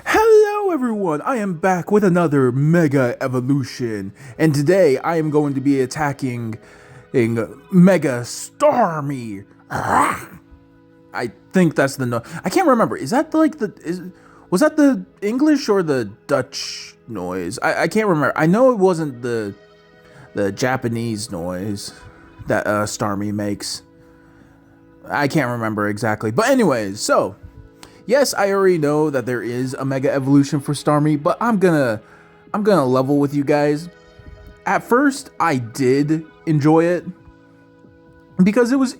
Hello everyone, I am back with another Mega Evolution, and today I am going to be attacking Mega Starmie. I think that's the I can't remember. Is that like was that the English or the Dutch noise? I can't remember. I know it wasn't the Japanese noise that Starmie makes. I can't remember exactly. But anyways, so yes, I already know that there is a Mega Evolution for Starmie, but I'm gonna level with you guys. At first, I did enjoy it because it was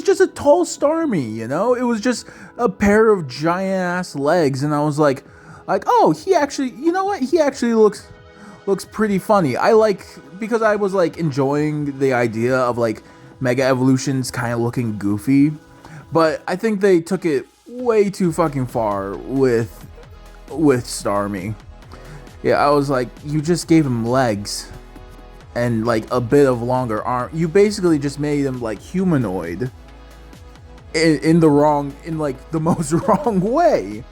just a tall Starmie, you know? It was just a pair of giant ass legs, and I was like, oh, he actually, you know what? He actually looks pretty funny. Because I was like enjoying the idea of like Mega Evolutions kind of looking goofy, but I think they took it way too fucking far with Starmie. Yeah, I was like, you just gave him legs and like a bit of longer arm. You basically just made him like humanoid in the most wrong way.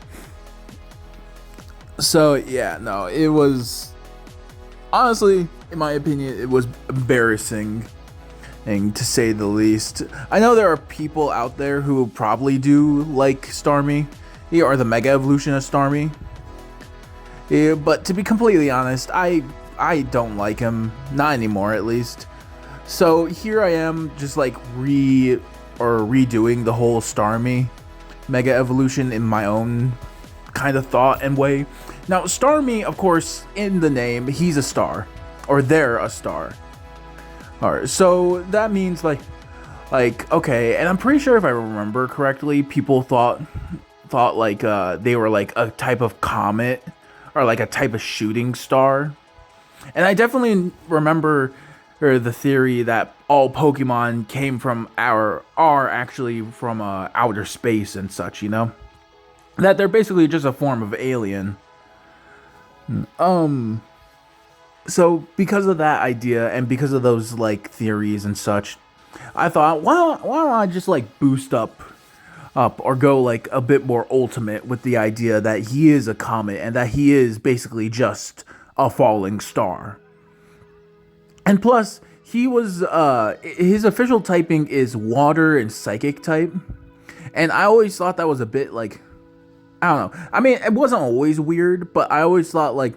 So yeah, no, it was honestly, in my opinion, it was embarrassing, and to say the least. I know there are people out there who probably do like Starmie, or the Mega Evolution of Starmie. Yeah, but to be completely honest, I don't like him, not anymore at least. So here I am, just like redoing the whole Starmie Mega Evolution in my own kind of thought and way. Now, Starmie, of course, in the name, he's a star, or they're a star. Alright, so that means like okay, and I'm pretty sure if I remember correctly, people thought like they were like a type of comet or like a type of shooting star. And I definitely remember the theory that all Pokemon came from are actually from outer space and such, you know? That they're basically just a form of alien. So because of that idea and because of those like theories and such, I thought, why don't I just like boost up or go like a bit more ultimate with the idea that he is a comet and that he is basically just a falling star. And plus, he was his official typing is water and psychic type, and I always thought that was a bit like, I don't know. I mean, it wasn't always weird, but I always thought like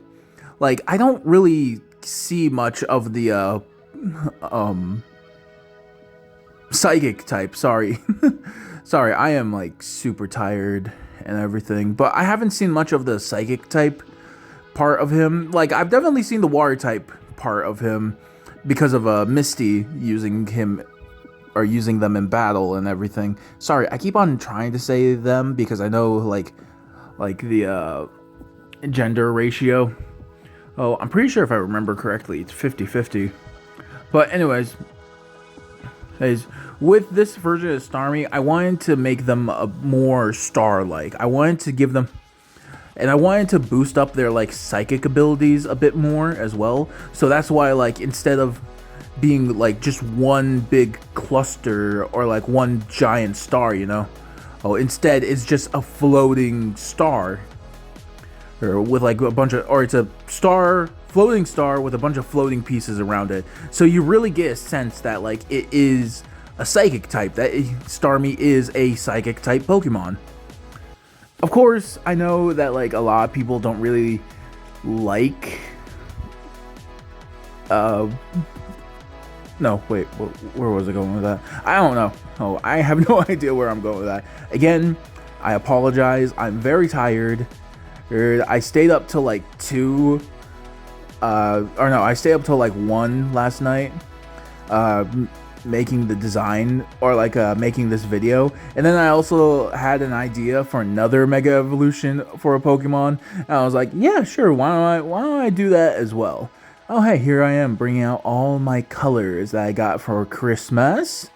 I don't really see much of the psychic type. Sorry. Sorry, I am like super tired and everything, but I haven't seen much of the psychic type part of him. Like, I've definitely seen the water type part of him because of Misty using him or using them in battle and everything. Sorry, I keep on trying to say them because I know like the gender ratio. Oh, I'm pretty sure if I remember correctly, it's 50-50. But anyways, with this version of Starmie, I wanted to make them more star-like. I wanted to give them, and I wanted to boost up their like psychic abilities a bit more as well. So that's why, like, instead of being like just one big cluster or like one giant star, you know, instead it's just a floating star. Or with like a bunch of, or it's a floating star with a bunch of floating pieces around it. So you really get a sense that like it is a psychic type, that Starmie is a psychic type Pokemon. Of course, I know that like a lot of people don't really like, no, wait, where was I going with that? I don't know. Oh, I have no idea where I'm going with that. Again, I apologize. I'm very tired. I stayed up till like 2, I stayed up till like 1 last night, making the design, or like making this video, and then I also had an idea for another Mega Evolution for a Pokemon, and I was like, yeah, sure, why don't I do that as well? Oh hey, here I am bringing out all my colors that I got for Christmas,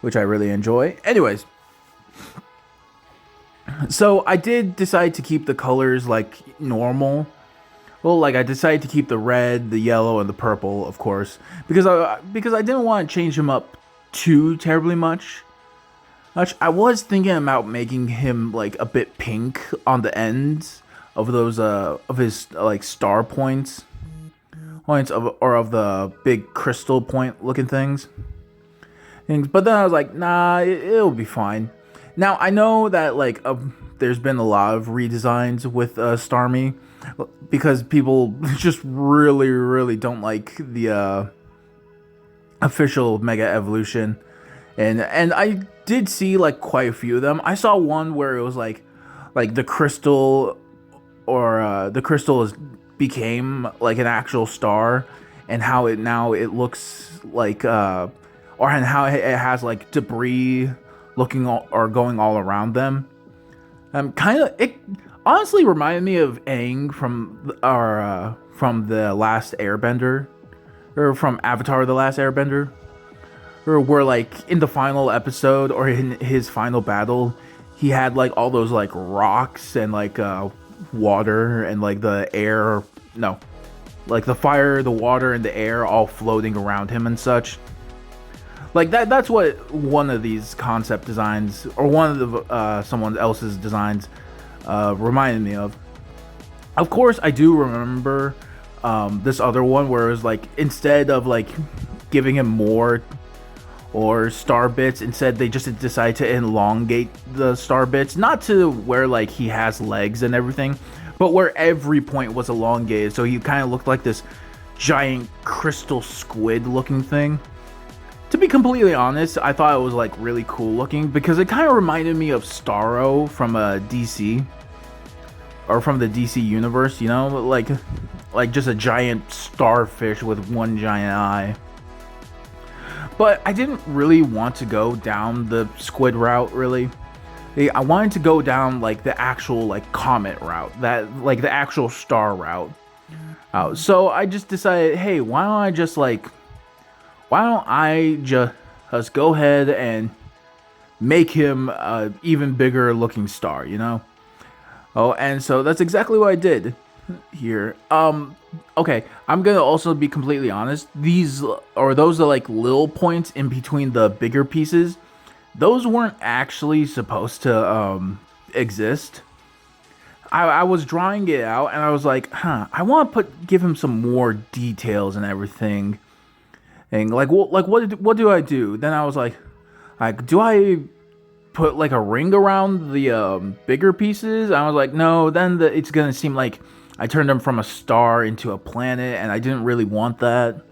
which I really enjoy. Anyways, so I did decide to keep the colors like normal. Well, like I decided to keep the red, the yellow, and the purple, of course, because I didn't want to change them up too terribly much. I was thinking about making him like a bit pink on the ends of those of his like star points of the big crystal point looking things. But then I was like, nah, it'll be fine. Now I know that like there's been a lot of redesigns with Starmie because people just really don't like the official Mega Evolution, and I did see like quite a few of them. I saw one where it was like the crystal or the crystal became like an actual star, and how it now it looks like or and how it has like debris looking or going all around them. Kind of it honestly reminded me of Aang from the Last Airbender, or from Avatar: The Last Airbender, or where like in the final episode or in his final battle, he had like all those like rocks and like water and like the air, no, like the fire, the water, and the air all floating around him and such. Like that's what one of these concept designs or one of the someone else's designs reminded me of. Of course, I do remember this other one where it was like instead of like giving him more or star bits, instead they just decided to elongate the star bits, not to where like he has legs and everything, but where every point was elongated, so he kind of looked like this giant crystal squid looking thing. To be completely honest, I thought it was like really cool looking because it kind of reminded me of Starro from DC, or from the DC universe, you know, like just a giant starfish with one giant eye. But I didn't really want to go down the squid route, really. I wanted to go down like the actual like comet route, that like the actual star route. So I just decided, hey, why don't I just go ahead and make him a even bigger looking star, you know? Oh, and so that's exactly what I did here. Okay, I'm gonna also be completely honest. These, or those are like little points in between the bigger pieces, those weren't actually supposed to exist. I was drawing it out and I was like, I want to give him some more details and everything. And like what do I do? Then I was like do I put like a ring around the bigger pieces? I was like, no, then it's gonna seem like I turned them from a star into a planet, and I didn't really want that.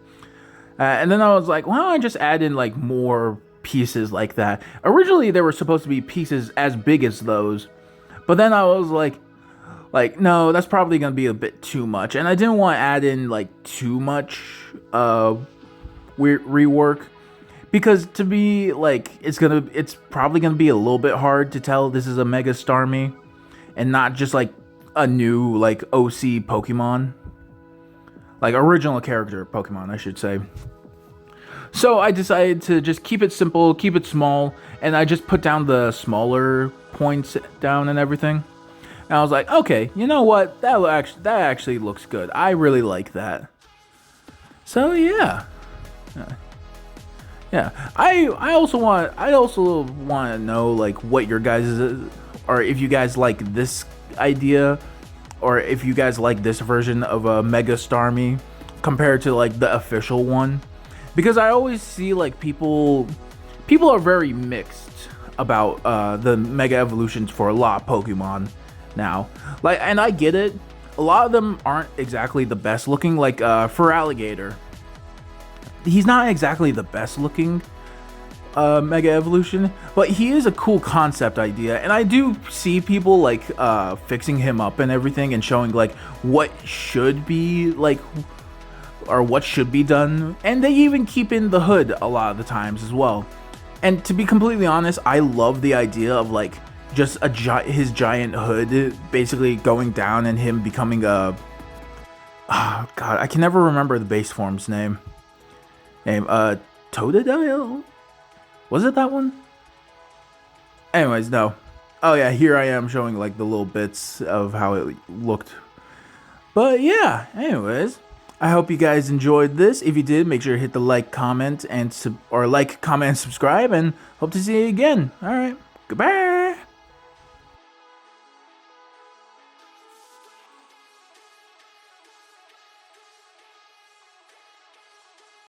And then I was like, why don't I just add in like more pieces like that? Originally, there were supposed to be pieces as big as those, but then I was like no, that's probably gonna be a bit too much, and I didn't want to add in like too much rework, because to be like it's probably gonna be a little bit hard to tell this is a Mega Starmie and not just like a new like OC Pokemon, like original character Pokemon, I should say. So I decided to just keep it simple, keep it small, and I just put down the smaller points down and everything. And I was like, okay, you know what? That actually looks good. I really like that. So yeah. Yeah, I also want to know like what your guys, or if you guys like this idea, or if you guys like this version of a Mega Starmie compared to like the official one, because I always see like people are very mixed about the Mega Evolutions for a lot of Pokemon now. Like, and I get it. A lot of them aren't exactly the best looking. Like for Alligator, he's not exactly the best looking Mega Evolution, but he is a cool concept idea, and I do see people like fixing him up and everything and showing like what should be like, or what should be done, and they even keep in the hood a lot of the times as well. And to be completely honest, I love the idea of like just his giant hood basically going down and him becoming a God, I can never remember the base form's name. Totodile? Was it that one? Anyways, no. Oh yeah, here I am showing like the little bits of how it looked. But yeah, anyways, I hope you guys enjoyed this. If you did, make sure to hit the like, comment, and subscribe, and hope to see you again. All right, goodbye.